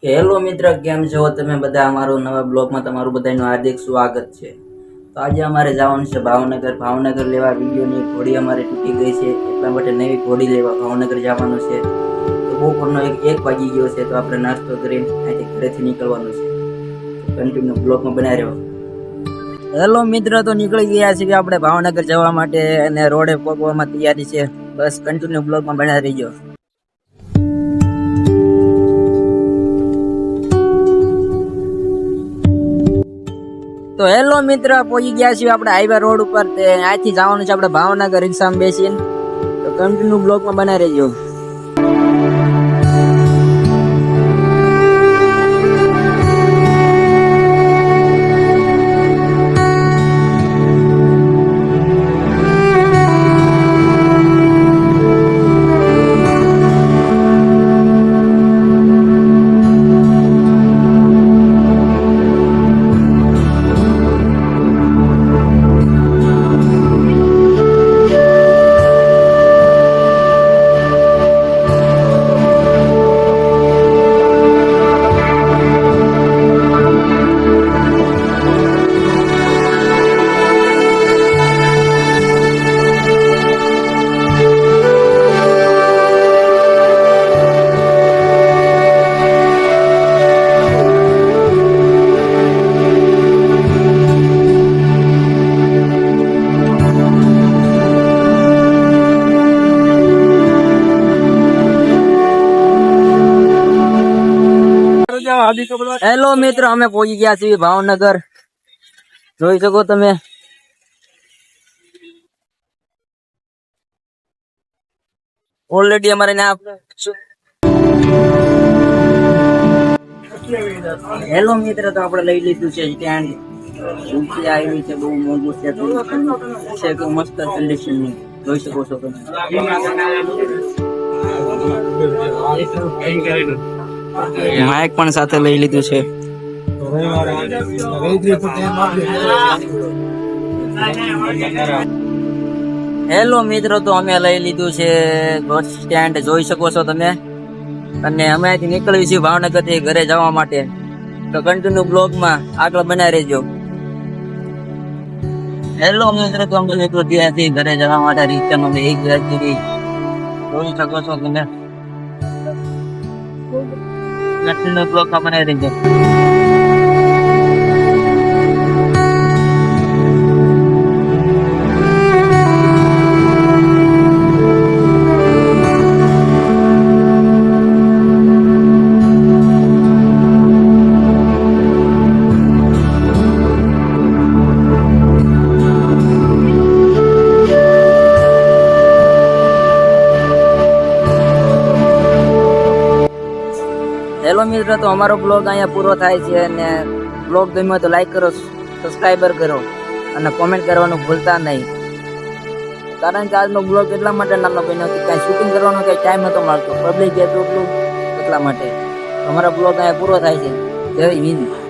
Hello મિત્ર, કેમ છો તમે બધા? અમારું નવા બ્લોગમાં તમારું બધાનું હાર્દિક સ્વાગત છે. તો આજે અમારે જવાનું છે ભાવનગર લેવા વિડીયોની ઘોડી અમારે તૂટી ગઈ છે, એટલા માટે નવી ઘોડી લેવા ભાવનગર જવાનું છે. તો બપોરનો એક વાગી ગયો છે, તો આપણે નાસ્તો કરીને અહીંથી ઘરેથી નીકળવાનું છે. કન્ટિન્યુ બ્લોગમાં બનાવી રહ્યો. હેલો મિત્ર, તો નીકળી ગયા છીએ આપણે ભાવનગર જવા માટે અને રોડે પહોંચવામાં તૈયારી છે. બસ કન્ટિન્યુ બ્લોગમાં બનાવી રહીજો. તો હેલો મિત્ર, પહોંચી ગયા છીએ આપણે હાઈવે રોડ ઉપર. તે અહીંથી જવાનું છે આપણે ભાવનગર રિક્ષામાં બેસીને. તો કન્ટિન્યુ બ્લોગમાં બનાવી રહેજો. હેલો મિત્ર, અમે પહોંચી ગયા છીએ ભાવનગર. જોઈ શકો તમે. ઓલરેડી અમારે હેલો મિત્ર, તો આપણે લઈ લીધું છે સ્ટેન્ડ. ઊંચી આવી છે, બહુ મોંઘું છે, કે મસ્ત કન્ડિશન ની જોઈ શકો છો તમે. માઇક પણ સાથે લઈ લીધું છે. હેલો મિત્રો, તો અમે લઈ લીધું છે બસ સ્ટેન્ડ, જોઈ શકો છો તમે. અને અમે અહીંથી નીકળીએ છીએ ભાવનગર થી ઘરે જવા માટે. તો કન્ટિન્યુ બ્લોગમાં આગળ બનાવી રહેજો. હેલો મિત્રો, તો અમે નીકળ્યો ત્યાંથી ઘરે જવા માટે રિક્ષામાં એક સુધી જોઈ શકો છો તમે. કન્ટિન્યુ બ્લોગમાં બનાવી રહેજો. હેલો મિત્ર, તો અમારો બ્લોગ અહીંયા પૂરો થાય છે. અને બ્લોગ ગમ્યો તો લાઈક કરો, સબસ્ક્રાઈબર કરો અને કોમેન્ટ કરવાનું ભૂલતા નહીં. કારણ કે આજનો બ્લોગ એટલા માટે નાનો બન્યો કે કાંઈ શૂટિંગ કરવાનો કંઈ ટાઈમ નતો મળતો, પબ્લિક હતું એટલું, એટલા માટે અમારો બ્લોગ અહીંયા પૂરો થાય છે. જય હિન્દ.